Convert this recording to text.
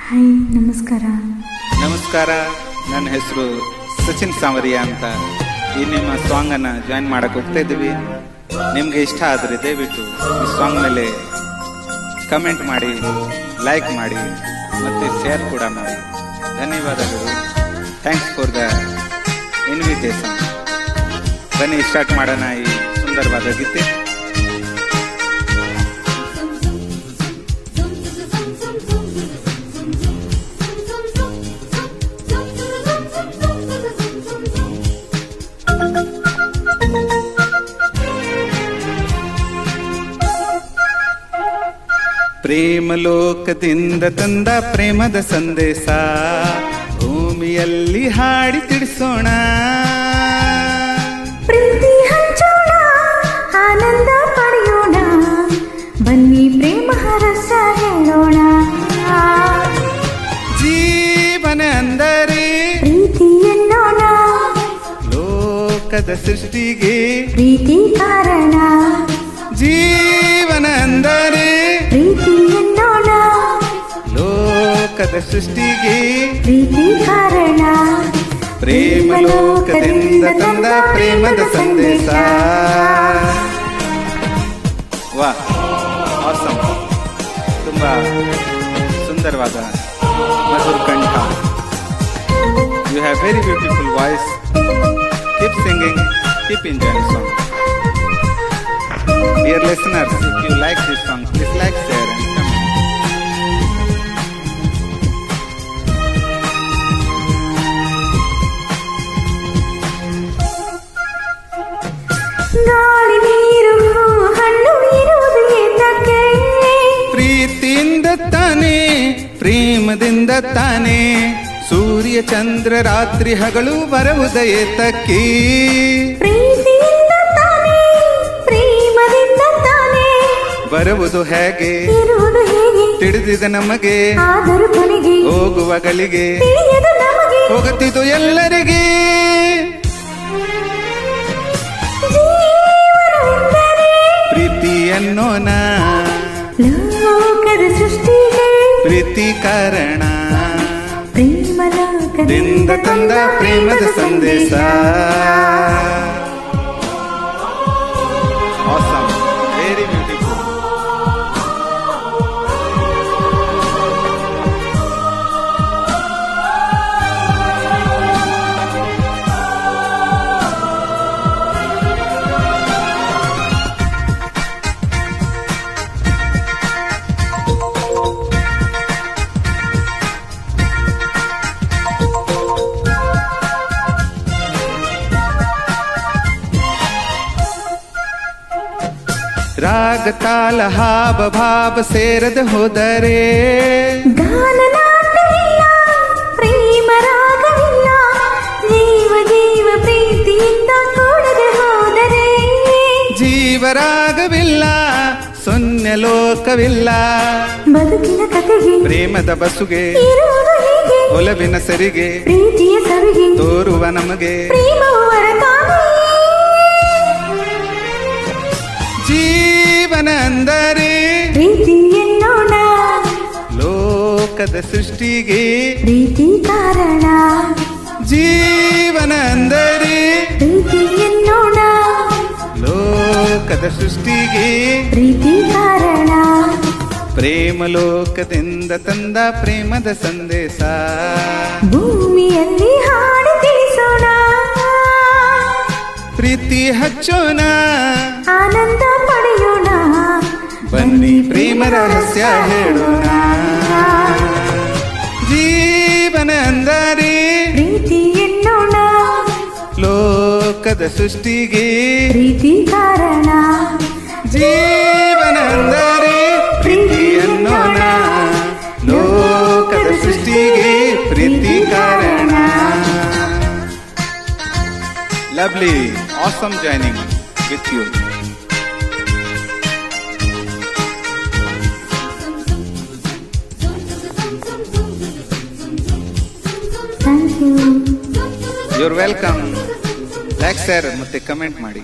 Hi, ನಮಸ್ಕಾರ. ನಮಸ್ಕಾರ. ನನ್ನ ಹೆಸರು ಸಚಿನ್ ಸಾವರಿಯಾ ಅಂತ. ಈ ನಿಮ್ಮ ಸಾಂಗನ್ನು ಜಾಯಿನ್ ಮಾಡಕ್ಕೆ ಹೋಗ್ತಾ ಇದ್ದೀವಿ. ನಿಮಗೆ ಇಷ್ಟ ಆದರೆ ದಯವಿಟ್ಟು ಈ ಸಾಂಗ್ ಮೇಲೆ ಕಮೆಂಟ್ ಮಾಡಿ, ಲೈಕ್ ಮಾಡಿ ಮತ್ತು ಶೇರ್ ಕೂಡ ಮಾಡಿ. ಧನ್ಯವಾದಗಳು. Thanks for the invitation. ಬನ್ನಿ ಸ್ಟಾರ್ಟ್ ಮಾಡೋಣ ಈ ಸುಂದರವಾದ ಗೀತೆ. ಪ್ರೇಮ ಲೋಕದಿಂದ ತಂದ ಪ್ರೇಮದ ಸಂದೇಶ ಭೂಮಿಯಲ್ಲಿ ಹಾಡಿ ತಿಳಿಸೋಣ. ಪ್ರೀತಿ ಹಂಚೋಣ, ಆನಂದ ಪಡೆಯೋಣ, ಬನ್ನಿ ಪ್ರೇಮ ರಸ ಹೇಳೋಣ. ಜೀವನ ಅಂದರೆ ಪ್ರೀತಿ ಎನ್ನೋಣ, ಲೋಕದ ಸೃಷ್ಟಿಗೆ ಪ್ರೀತಿ ಕಾರಣ. ಜೀವನ ಅಂದರೆ ಪ್ರೀತಿ ಎನ್ನೋಣ, ಲೋಕದ ಸೃಷ್ಟಿಗೆ ಪ್ರೀತಿ ಕಾರಣ. ಪ್ರೇಮ ಲೋಕದಿಂದ ತಂದ ಪ್ರೇಮದ ಸಂದೇಶ. ವಾ, ಆಸಮ್. ತುಂಬಾ ಸುಂದರವಾದ ಮಧುರ ಕಂಠ. You have very beautiful voice. Keep singing, keep enjoying song. Dear listeners, if you like this song, please like, share and comment. ಗಾಳಿ ನೀರು ಹಣ್ಣು ಇರುವುದು ಏತಕ್ಕೆ? ಪ್ರೀತಿಯಿಂದ ತಾನೇ, ಪ್ರೇಮದಿಂದ ತಾನೇ. ಸೂರ್ಯ ಚಂದ್ರ ರಾತ್ರಿ ಹಗಲು ಬರುವುದ ಏತಕ್ಕೆ? ಪ್ರೀತಿಯಿಂದ ತಾನೇ, ಪ್ರೇಮದಿಂದ ತಾನೇ. ಬರುವುದು ಹೇಗೆ, ಇರುವುದು ಹೇಗೆ ತಿಳಿದಿದೆ ನಮಗೆ. ಆದರೂ ಕೊನೆಗೆ ಹೋಗುವಗಳಿಗೆ ತಿಳಿಯದು ನಮಗೆ. ಹೋಗುತ್ತಿದ್ದು ಎಲ್ಲರಿಗೆ. ಜೀವನವೆಂದರೆ ಪ್ರೀತಿ ಎನ್ನೋಣ, ಲೋಕದ ಸೃಷ್ಟಿಗೆ ಪ್ರೀತಿ ಕಾರಣ. ಪ್ರೇಮ ಲೋಕದಿಂದ ದಿಂದ ತಂದ ಪ್ರೇಮದ ಸಂದೇಶ. Awesome. Very beautiful. ರಾಗ ತಾಲ ಹಾವ ಭಾವ ಸೇರದ ಹೋದರೆ ಗಾನ ನಾಟವಿಲ್ಲ, ಪ್ರೇಮ ರಾಗವಿಲ್ಲ. ಜೀವ ಜೀವ ಪ್ರೀತಿಯಿಂದ ಕೂಡದೆ ಹೋದರೆ ಜೀವರಾಗವಿಲ್ಲ, ಸೊನ್ನೆ ಲೋಕವಿಲ್ಲ. ಬದುಕಿನ ಕಥೆಗೆ ಪ್ರೇಮದ ಬಸುಗೆ ಇರುವುದು ಹೀಗೆ, ಒಲವಿನ ಸರಿಗೆ ಪ್ರೀತಿಯ ಸರಿಗೆ ತೋರುವ ನಮಗೆ. ಪ್ರೇಮವು ವರತಾನೆ. ಜೀವನ ಅಂದರೆ ಪ್ರೀತಿ ಎನ್ನೋಣ, ಲೋಕದ ಸೃಷ್ಟಿಗೆ ಪ್ರೀತಿ ಕಾರಣ. ಜೀವನ ಅಂದರೆ ಪ್ರೀತಿ ಎನ್ನೋಣ, ಲೋಕದ ಸೃಷ್ಟಿಗೆ ಪ್ರೀತಿ ಕಾರಣ. ಪ್ರೇಮ ಲೋಕದಿಂದ ತಂದ ಪ್ರೇಮದ ಸಂದೇಶ. ಭೂಮಿಯಲ್ಲಿ ಹಾಡಿ ತಿಳಿಸೋಣ, ಪ್ರೀತಿ ಹಚ್ಚೋಣ, ಆನಂದ ಪಡೆಯೋಣ, ಬನ್ನಿ ಪ್ರೇಮ ರಹಸ್ಯ ಹೇಳೋಣ. ಜೀವನ ಅಂದರೆ ಪ್ರೀತಿ ಎನ್ನೋಣ, ಲೋಕದ ಸೃಷ್ಟಿಗೆ ಪ್ರೀತಿ ಕಾರಣ. ಜೀವನ ಅಂದರೆ ಪ್ರೀತಿ ಅನ್ನೋಣ, ಲೋಕದ ಸೃಷ್ಟಿಗೆ ಪ್ರೀತಿ ಕಾರಣ. Lovely, awesome joining with you. Thank you. You are welcome. Like, share ಮತ್ತೆ ಕಮೆಂಟ್ ಮಾಡಿ.